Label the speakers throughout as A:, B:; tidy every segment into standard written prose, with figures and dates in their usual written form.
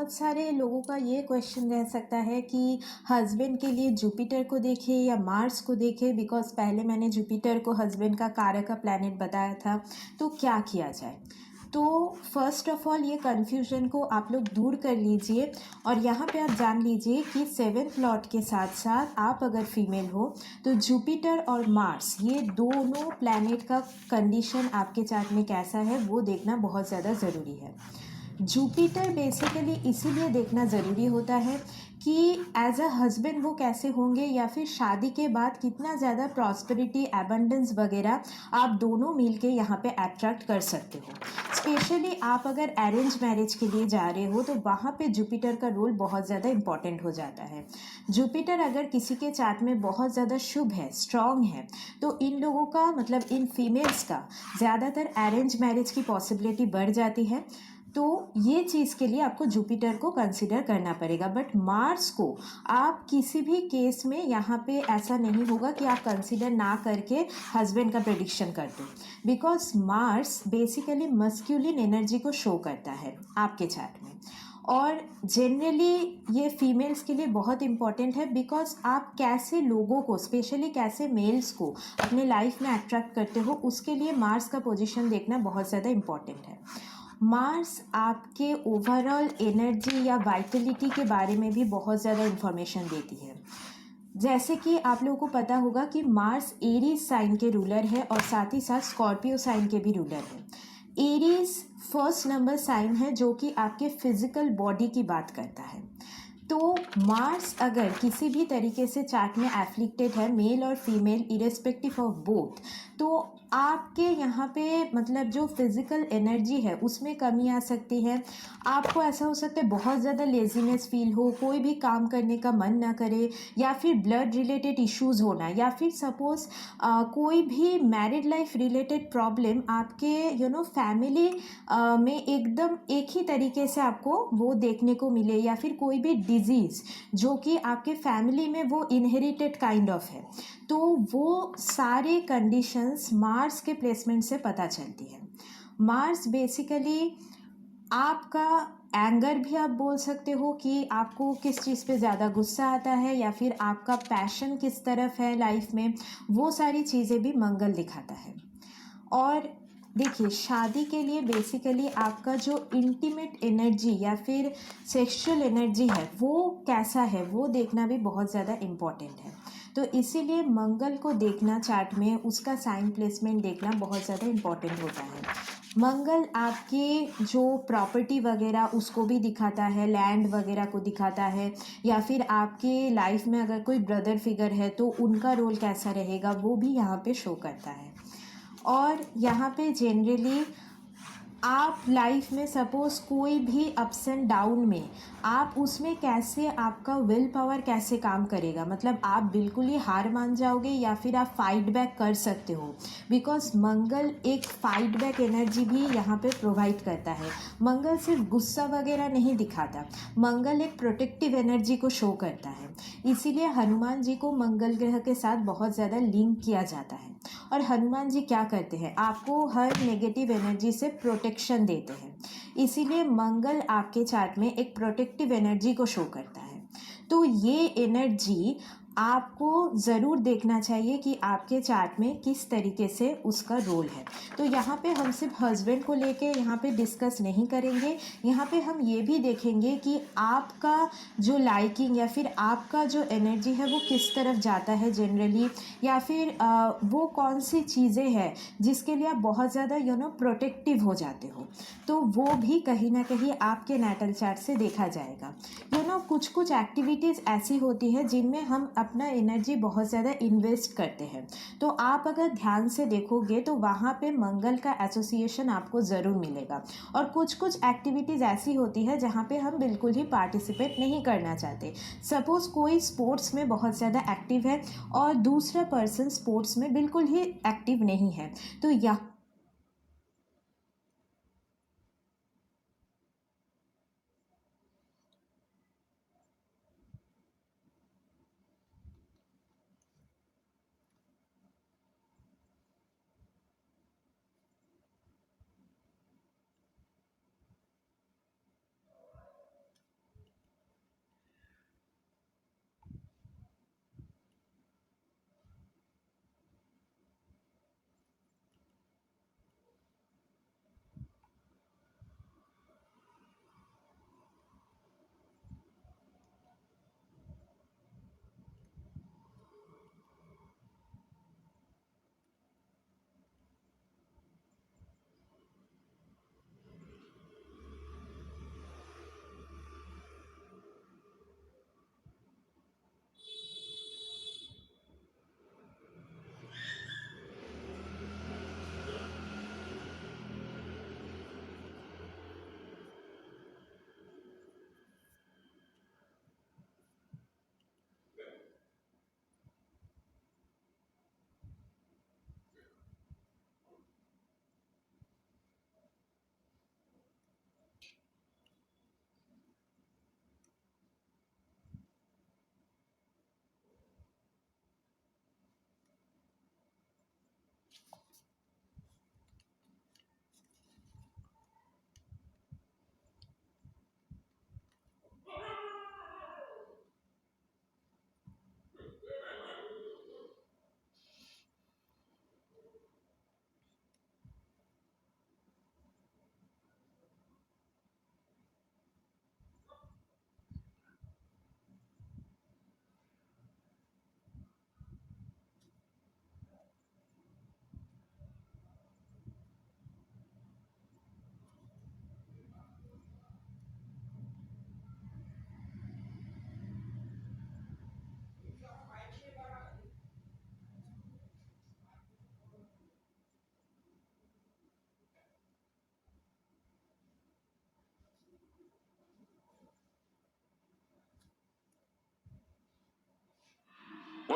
A: बहुत सारे लोगों का ये क्वेश्चन रह सकता है कि हस्बैंड के लिए जुपिटर को देखें या मार्स को देखें, बिकॉज पहले मैंने जुपिटर को हस्बैंड का कारक का प्लैनेट बताया था, तो क्या किया जाए। तो फर्स्ट ऑफ ऑल ये कन्फ्यूजन को आप लोग दूर कर लीजिए और यहाँ पे आप जान लीजिए कि सेवेंथ लॉर्ड के साथ साथ आप अगर फीमेल हो तो जुपिटर और मार्स ये दोनों प्लैनेट का कंडीशन आपके चार्ट में कैसा है वो देखना बहुत ज़्यादा ज़रूरी है। जुपिटर बेसिकली इसीलिए देखना ज़रूरी होता है कि एज अ हस्बैंड वो कैसे होंगे या फिर शादी के बाद कितना ज़्यादा प्रॉस्पेरिटी एबंडेंस वगैरह आप दोनों मिल के यहाँ पे अट्रैक्ट कर सकते हो। स्पेशली आप अगर अरेंज मैरिज के लिए जा रहे हो तो वहाँ पे जुपिटर का रोल बहुत ज़्यादा इम्पॉर्टेंट हो जाता है। जुपिटर अगर किसी के चार्ट में बहुत ज़्यादा शुभ है, स्ट्रॉन्ग है, तो इन लोगों का मतलब इन फीमेल्स का ज़्यादातर अरेंज मैरिज की पॉसिबिलिटी बढ़ जाती है। तो ये चीज़ के लिए आपको जुपिटर को कंसिडर करना पड़ेगा। बट मार्स को आप किसी भी केस में यहाँ पे ऐसा नहीं होगा कि आप कंसिडर ना करके हस्बैंड का प्रेडिक्शन कर दो, because Mars basically masculine energy को शो करता है आपके चार्ट में। और जनरली ये फीमेल्स के लिए बहुत इंपॉर्टेंट है, बिकॉज आप कैसे लोगों को, स्पेशली कैसे मेल्स को अपने लाइफ में अट्रैक्ट करते हो, उसके लिए मार्स का पोजीशन देखना बहुत ज़्यादा इम्पॉर्टेंट है। मार्स आपके ओवरऑल एनर्जी या वाइटलिटी के बारे में भी बहुत ज़्यादा इन्फॉर्मेशन देती है। जैसे कि आप लोगों को पता होगा कि मार्स एरीज साइन के रूलर है और साथ ही साथ स्कॉर्पियो साइन के भी रूलर है। एरीज फर्स्ट नंबर साइन है जो कि आपके फिजिकल बॉडी की बात करता है। तो मार्स अगर किसी भी तरीके से चार्ट में एफ्लिक्टेड है, मेल और फीमेल इरेस्पेक्टिव ऑफ बोथ, तो आपके यहाँ पे मतलब जो फिज़िकल एनर्जी है उसमें कमी आ सकती है। आपको ऐसा हो सकता है बहुत ज़्यादा लेजीनेस फील हो, कोई भी काम करने का मन ना करे, या फिर ब्लड रिलेटेड इश्यूज़ होना, या फिर सपोज़ कोई भी मैरिड लाइफ रिलेटेड प्रॉब्लम आपके फैमिली में एकदम एक ही तरीके से आपको वो देखने को मिले, या फिर कोई भी डिजीज़ जो कि आपके फैमिली में वो इनहेरिटेड काइंड ऑफ है, तो वो सारे कंडीशंस मार्स के प्लेसमेंट से पता चलती है। मार्स बेसिकली आपका एंगर भी आप बोल सकते हो कि आपको किस चीज़ पे ज़्यादा गुस्सा आता है, या फिर आपका पैशन किस तरफ है लाइफ में, वो सारी चीज़ें भी मंगल दिखाता है। और देखिए, शादी के लिए बेसिकली आपका जो इंटीमेट एनर्जी या फिर सेक्सुअल एनर्जी है वो कैसा है वो देखना भी बहुत ज़्यादा इम्पॉर्टेंट है। तो इसीलिए मंगल को देखना चार्ट में, उसका साइन प्लेसमेंट देखना बहुत ज़्यादा इम्पॉर्टेंट होता है। मंगल आपके जो प्रॉपर्टी वगैरह उसको भी दिखाता है, लैंड वगैरह को दिखाता है, या फिर आपके लाइफ में अगर कोई ब्रदर फिगर है तो उनका रोल कैसा रहेगा वो भी यहाँ पे शो करता है। और यहाँ पे जनरली आप लाइफ में सपोज़ कोई भी अप्स एंड डाउन में आप उसमें कैसे, आपका विल पावर कैसे काम करेगा, मतलब आप बिल्कुल ही हार मान जाओगे या फिर आप फाइट बैक कर सकते हो, बिकॉज मंगल एक फाइट बैक एनर्जी भी यहाँ पे प्रोवाइड करता है। मंगल सिर्फ गुस्सा वगैरह नहीं दिखाता, मंगल एक प्रोटेक्टिव एनर्जी को शो करता है। इसीलिए हनुमान जी को मंगल ग्रह के साथ बहुत ज़्यादा लिंक किया जाता है। और हनुमान जी क्या करते हैं, आपको हर नेगेटिव एनर्जी से प्रोटेक्शन देते हैं। इसीलिए मंगल आपके चार्ट में एक प्रोटेक्टिव एनर्जी को शो करता है। तो ये एनर्जी आपको ज़रूर देखना चाहिए कि आपके चार्ट में किस तरीके से उसका रोल है। तो यहाँ पे हम सिर्फ हस्बैंड को लेके यहाँ पे डिस्कस नहीं करेंगे, यहाँ पे हम ये भी देखेंगे कि आपका जो लाइकिंग या फिर आपका जो एनर्जी है वो किस तरफ जाता है जनरली, या फिर वो कौन सी चीज़ें हैं जिसके लिए आप बहुत ज़्यादा प्रोटेक्टिव हो जाते हो, तो वो भी कहीं ना कहीं आपके नेटल चार्ट से देखा जाएगा। कुछ कुछ एक्टिविटीज़ ऐसी होती है जिनमें हम अपना एनर्जी बहुत ज़्यादा इन्वेस्ट करते हैं, तो आप अगर ध्यान से देखोगे तो वहाँ पे मंगल का एसोसिएशन आपको ज़रूर मिलेगा। और कुछ कुछ एक्टिविटीज़ ऐसी होती है जहाँ पे हम बिल्कुल ही पार्टिसिपेट नहीं करना चाहते। सपोज़ कोई स्पोर्ट्स में बहुत ज़्यादा एक्टिव है और दूसरा पर्सन स्पोर्ट्स में बिल्कुल ही एक्टिव नहीं है, तो यह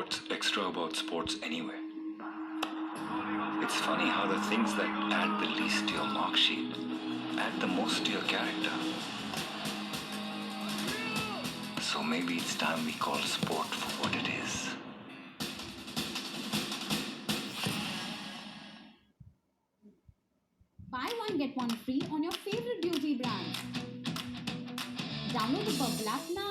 B: What's extra about sports anyway? It's funny how the things that add the least to your mark sheet add the most to your character. So maybe it's time we call sport for what it is.
C: Buy one get one free on your favorite beauty brand. Download the Purple app now.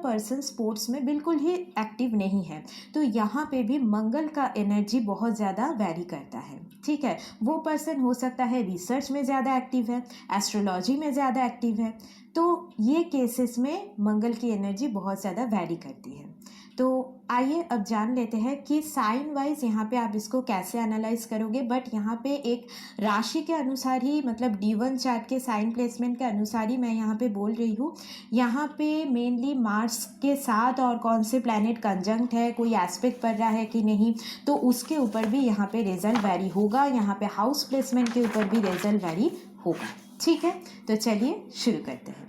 A: Person sports में बिल्कुल ही active नहीं है, तो यहाँ पे भी मंगल का energy बहुत ज़्यादा वैरी करता है। ठीक है, वो पर्सन हो सकता है रिसर्च में ज़्यादा एक्टिव है, एस्ट्रोलॉजी में ज़्यादा एक्टिव है, तो ये केसेस में मंगल की एनर्जी बहुत ज़्यादा वैरी करती है। तो आइए अब जान लेते हैं कि साइन वाइज यहाँ पे आप इसको कैसे एनालाइज करोगे। बट यहाँ पे एक राशि के अनुसार ही, मतलब D1 चार्ट के साइन प्लेसमेंट के अनुसार ही मैं यहाँ पे बोल रही हूँ। यहाँ पे मेनली मार्स के साथ और कौन से प्लैनेट कंजंक्ट है, कोई एस्पेक्ट पड़ रहा है कि नहीं, तो उसके ऊपर भी यहाँ पे रिजल्ट वैरी होगा। यहाँ पे हाउस प्लेसमेंट के ऊपर भी रिजल्ट वैरी होगा। ठीक है, तो चलिए शुरू करते हैं।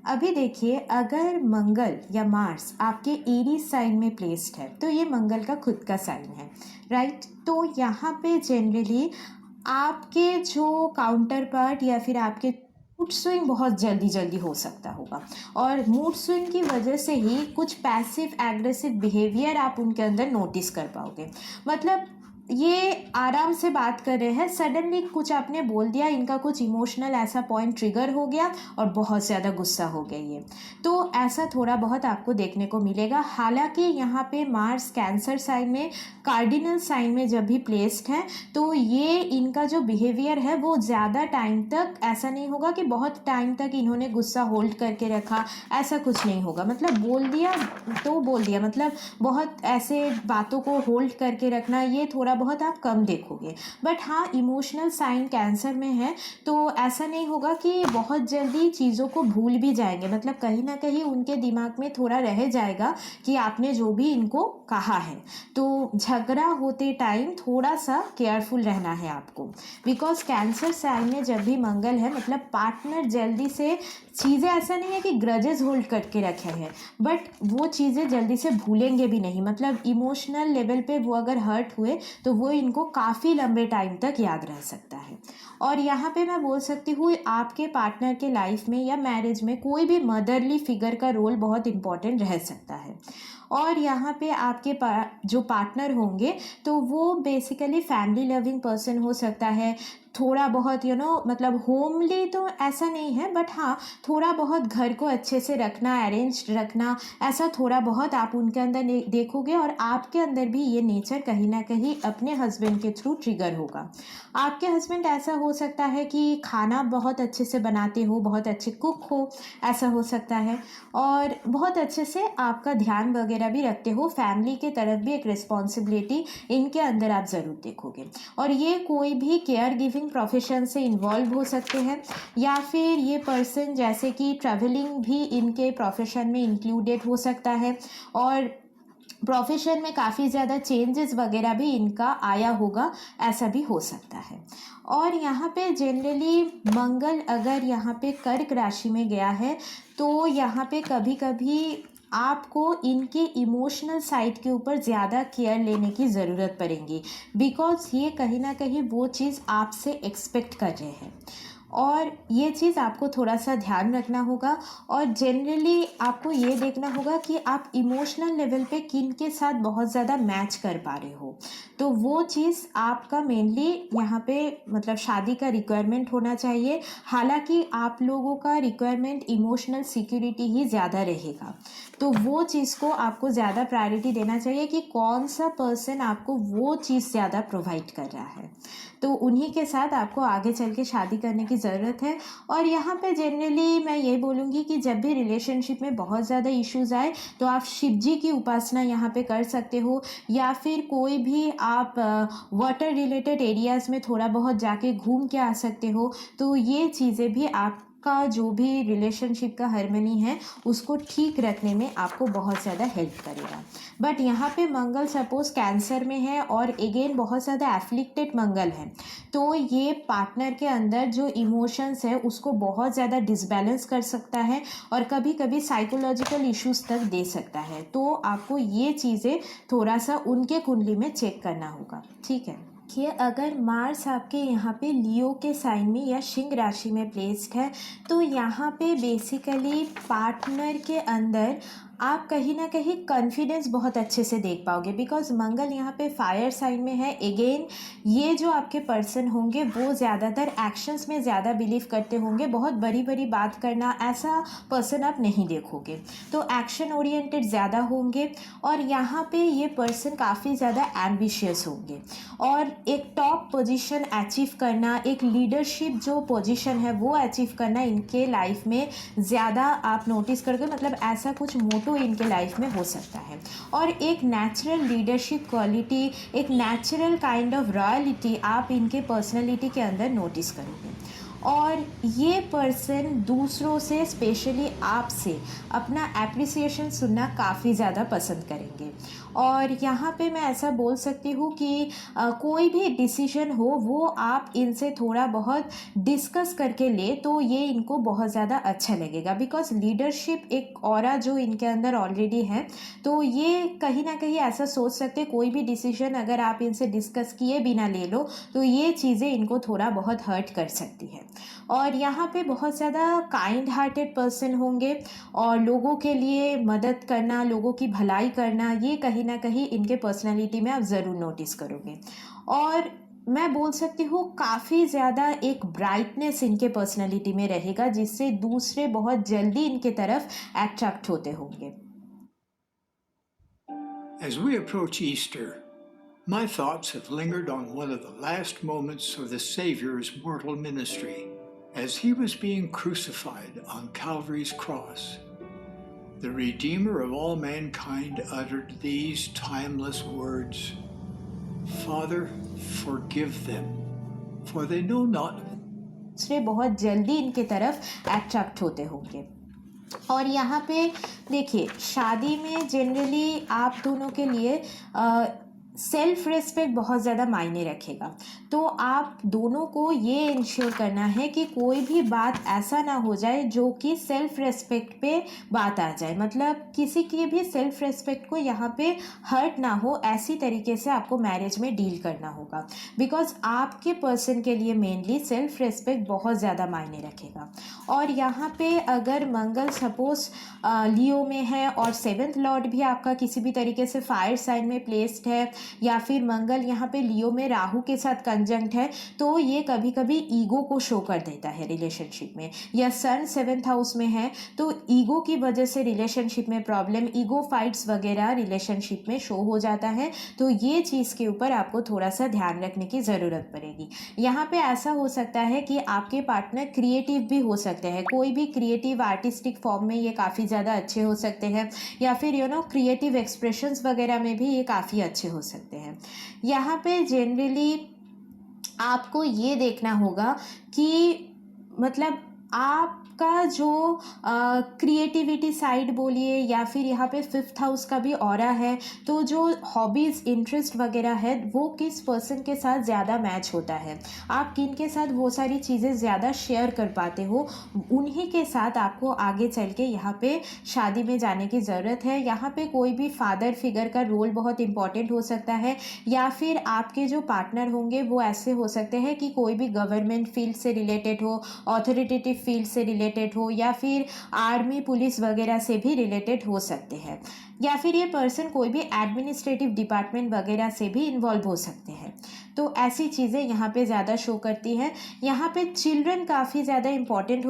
A: अभी देखिए, अगर मंगल या मार्स आपके एरीज साइन में प्लेस्ड है तो ये मंगल का खुद का साइन है, राइट। तो यहाँ पे जनरली आपके जो काउंटर पार्ट या फिर आपके मूड स्विंग बहुत जल्दी जल्दी हो सकता होगा, और मूड स्विंग की वजह से ही कुछ पैसिव एग्रेसिव बिहेवियर आप उनके अंदर नोटिस कर पाओगे। मतलब ये आराम से बात कर रहे हैं, सडनली कुछ आपने बोल दिया, इनका कुछ इमोशनल ऐसा पॉइंट ट्रिगर हो गया और बहुत ज़्यादा गुस्सा हो गई है, तो ऐसा थोड़ा बहुत आपको देखने को मिलेगा। हालांकि यहाँ पे मार्स कैंसर साइन में, कार्डिनल साइन में जब भी प्लेस्ड है, तो ये इनका जो बिहेवियर है वो ज़्यादा टाइम तक ऐसा नहीं होगा कि बहुत टाइम तक इन्होंने गुस्सा होल्ड करके रखा, ऐसा कुछ नहीं होगा। मतलब बोल दिया तो बोल दिया, मतलब बहुत ऐसे बातों को होल्ड करके रखना ये थोड़ा बहुत आप कम देखोगे। बट हाँ, इमोशनल साइन कैंसर में है तो ऐसा नहीं होगा कि बहुत जल्दी चीज़ों को भूल भी जाएंगे। मतलब कहीं ना कहीं उनके दिमाग में थोड़ा रह जाएगा कि आपने जो भी इनको कहा है। तो झगड़ा होते टाइम थोड़ा सा केयरफुल रहना है आपको, बिकॉज कैंसर साइन में जब भी मंगल है, मतलब पार्टनर जल्दी से चीज़ें, ऐसा नहीं है कि ग्रजेस होल्ड करके रखे हैं, बट वो चीज़ें जल्दी से भूलेंगे भी नहीं। मतलब इमोशनल लेवल पे वो अगर हर्ट हुए तो वो इनको काफ़ी लंबे टाइम तक याद रह सकता है। और यहाँ पे मैं बोल सकती हूँ, आपके पार्टनर के लाइफ में या मैरिज में कोई भी मदरली फिगर का रोल बहुत इम्पॉर्टेंट रह सकता है। और यहाँ पे आपके जो पार्टनर होंगे तो वो बेसिकली फैमिली लविंग पर्सन हो सकता है, थोड़ा बहुत मतलब होमली तो ऐसा नहीं है, बट हाँ थोड़ा बहुत घर को अच्छे से रखना, अरेंज रखना, ऐसा थोड़ा बहुत आप उनके अंदर देखोगे। और आपके अंदर भी ये नेचर कहीं ना कहीं अपने हस्बैंड के थ्रू ट्रिगर होगा। आपके हस्बैंड ऐसा हो सकता है कि खाना बहुत अच्छे से बनाते हो, बहुत अच्छे कुक हो, ऐसा हो सकता है, और बहुत अच्छे से आपका ध्यान वगैरह भी रखते हो। फैमिली के तरफ भी एक रिस्पॉन्सिबिलिटी इनके अंदर आप ज़रूर देखोगे। और ये कोई भी केयर गिविंग प्रोफेशन से इन्वॉल्व हो सकते हैं, या फिर ये पर्सन जैसे कि ट्रैवलिंग भी इनके प्रोफेशन में इंक्लूडेड हो सकता है, और प्रोफेशन में काफ़ी ज़्यादा चेंजेस वगैरह भी इनका आया होगा, ऐसा भी हो सकता है। और यहाँ पे जनरली मंगल अगर यहाँ पे कर्क राशि में गया है तो यहाँ पे कभी कभी आपको इनके इमोशनल साइड के ऊपर ज़्यादा केयर लेने की ज़रूरत पड़ेगी, बिकॉज ये कहीं ना कहीं वो चीज़ आपसे एक्सपेक्ट कर रहे हैं, और ये चीज़ आपको थोड़ा सा ध्यान रखना होगा। और जनरली आपको ये देखना होगा कि आप इमोशनल लेवल पे किन के साथ बहुत ज़्यादा मैच कर पा रहे हो, तो वो चीज़ आपका मेनली यहाँ पे मतलब शादी का रिक्वायरमेंट होना चाहिए। हालांकि आप लोगों का रिक्वायरमेंट इमोशनल सिक्योरिटी ही ज़्यादा रहेगा, तो वो चीज़ को आपको ज़्यादा प्रायोरिटी देना चाहिए कि कौन सा पर्सन आपको वो चीज़ ज़्यादा प्रोवाइड कर रहा है, तो उन्हीं के साथ आपको आगे चल के शादी करने की ज़रूरत है। और यहाँ पे जनरली मैं ये बोलूँगी कि जब भी रिलेशनशिप में बहुत ज़्यादा इश्यूज़ आए तो आप शिव जी की उपासना यहाँ पे कर सकते हो, या फिर कोई भी आप वाटर रिलेटेड एरियाज़ में थोड़ा बहुत जाके घूम के आ सकते हो। तो ये चीज़ें भी आप का जो भी रिलेशनशिप का हार्मनी है उसको ठीक रखने में आपको बहुत ज़्यादा हेल्प करेगा। बट यहाँ पे मंगल सपोज कैंसर में है और अगेन बहुत ज़्यादा एफ्लिक्टेड मंगल है, तो ये पार्टनर के अंदर जो इमोशंस है उसको बहुत ज़्यादा डिसबैलेंस कर सकता है और कभी कभी साइकोलॉजिकल इश्यूज़ तक दे सकता है। तो आपको ये चीज़ें थोड़ा सा उनके कुंडली में चेक करना होगा, ठीक है। कि अगर मार्स आपके यहाँ पे लियो के साइन में या सिंह राशि में प्लेस्ड है तो यहाँ पे बेसिकली पार्टनर के अंदर आप कहीं ना कहीं कॉन्फिडेंस बहुत अच्छे से देख पाओगे, बिकॉज मंगल यहाँ पे फायर साइन में है। अगेन ये जो आपके पर्सन होंगे वो ज़्यादातर एक्शंस में ज़्यादा बिलीव करते होंगे, बहुत बड़ी बड़ी बात करना ऐसा पर्सन आप नहीं देखोगे, तो एक्शन ओरिएंटेड ज़्यादा होंगे। और यहाँ पे ये पर्सन काफ़ी ज़्यादा एम्बिशियस होंगे और एक टॉप पोजीशन अचीव करना, एक लीडरशिप जो पोजीशन है वो अचीव करना इनके लाइफ में ज़्यादा आप नोटिस करोगे, मतलब ऐसा कुछ मोटो इनके लाइफ में हो सकता है। और एक नेचुरल लीडरशिप क्वालिटी, एक नेचुरल काइंड ऑफ रॉयलिटी आप इनके पर्सनैलिटी के अंदर नोटिस करोगे। और ये पर्सन दूसरों से स्पेशली आपसे अपना एप्रिसिएशन सुनना काफ़ी ज़्यादा पसंद करेंगे। और यहाँ पे मैं ऐसा बोल सकती हूँ कि कोई भी डिसीजन हो वो आप इनसे थोड़ा बहुत डिस्कस करके ले तो ये इनको बहुत ज़्यादा अच्छा लगेगा, बिकॉज लीडरशिप एक ऑरा जो इनके अंदर ऑलरेडी है, तो ये कहीं ना कहीं ऐसा सोच सकते कोई भी डिसीजन अगर आप इनसे डिस्कस किए बिना ले लो तो ये चीज़ें इनको थोड़ा बहुत हर्ट कर सकती है। और यहाँ पे बहुत ज़्यादा काइंड हार्टेड पर्सन होंगे और लोगों के लिए मदद करना, लोगों की भलाई करना, ये कहीं ना कहीं इनके पर्सनालिटी में आप ज़रूर नोटिस करोगे। और मैं बोल सकती हूँ काफ़ी ज़्यादा एक ब्राइटनेस इनके पर्सनालिटी में रहेगा जिससे दूसरे बहुत जल्दी इनके तरफ अट्रैक्ट होते होंगे।
D: As we approach Easter, my thoughts have lingered on one of the last moments of the Savior's mortal ministry as he was being crucified on Calvary's cross. The Redeemer of all mankind uttered these timeless words, "Father, forgive them, for they know not."
A: दूसरे बहुत जल्दी इनके तरफ attract होते होंगे। और यहाँ पे देखिए शादी में जनरली आप दोनों के लिए सेल्फ रिस्पेक्ट बहुत ज़्यादा मायने रखेगा, तो आप दोनों को ये इंश्योर करना है कि कोई भी बात ऐसा ना हो जाए जो कि सेल्फ रिस्पेक्ट पे बात आ जाए, मतलब किसी की भी सेल्फ रिस्पेक्ट को यहाँ पे हर्ट ना हो, ऐसी तरीके से आपको मैरिज में डील करना होगा, बिकॉज आपके पर्सन के लिए मेनली सेल्फ रिस्पेक्ट बहुत ज़्यादा मायने रखेगा। और यहाँ पे अगर मंगल सपोज लियो में है और 7th लॉर्ड भी आपका किसी भी तरीके से फायर साइन में प्लेस्ड है या फिर मंगल यहाँ पे लियो में राहु के साथ कंजंक्ट है, तो ये कभी कभी ईगो को शो कर देता है रिलेशनशिप में। या सन 7th हाउस में है तो ईगो की वजह से रिलेशनशिप में प्रॉब्लम, ईगो फाइट्स वगैरह रिलेशनशिप में शो हो जाता है, तो ये चीज़ के ऊपर आपको थोड़ा सा ध्यान रखने की ज़रूरत पड़ेगी। यहाँ पे ऐसा हो सकता है कि आपके पार्टनर क्रिएटिव भी हो सकते हैं, कोई भी क्रिएटिव आर्टिस्टिक फॉर्म में ये काफ़ी ज़्यादा अच्छे हो सकते हैं, या फिर क्रिएटिव एक्सप्रेशंस वगैरह में भी ये काफ़ी अच्छे हो सकते हैं। यहाँ पे जनरली आपको ये देखना होगा कि मतलब आपका जो क्रिएटिविटी साइड बोलिए या फिर यहाँ पे 5th हाउस का भी ऑरा है, तो जो हॉबीज़ इंटरेस्ट वगैरह है वो किस पर्सन के साथ ज़्यादा मैच होता है, आप किन के साथ वो सारी चीज़ें ज़्यादा शेयर कर पाते हो, उन्हीं के साथ आपको आगे चल के यहाँ पे शादी में जाने की ज़रूरत है। यहाँ पे कोई भी फादर फिगर का रोल बहुत इंपॉर्टेंट हो सकता है, या फिर आपके जो पार्टनर होंगे वो ऐसे हो सकते हैं कि कोई भी गवर्नमेंट फील्ड से रिलेटेड हो, ऑथोरिटेटिव फील्ड से रिलेटेड हो, या फिर आर्मी पुलिस वगैरह से भी रिलेटेड हो सकते हैं, या फिर ये पर्सन कोई भी एडमिनिस्ट्रेटिव डिपार्टमेंट वगैरह से भी इन्वॉल्व हो सकते हैं। तो ऐसी चीज़ें यहाँ पे ज़्यादा शो करती हैं। यहाँ पे चिल्ड्रन काफ़ी ज़्यादा इंपॉर्टेंट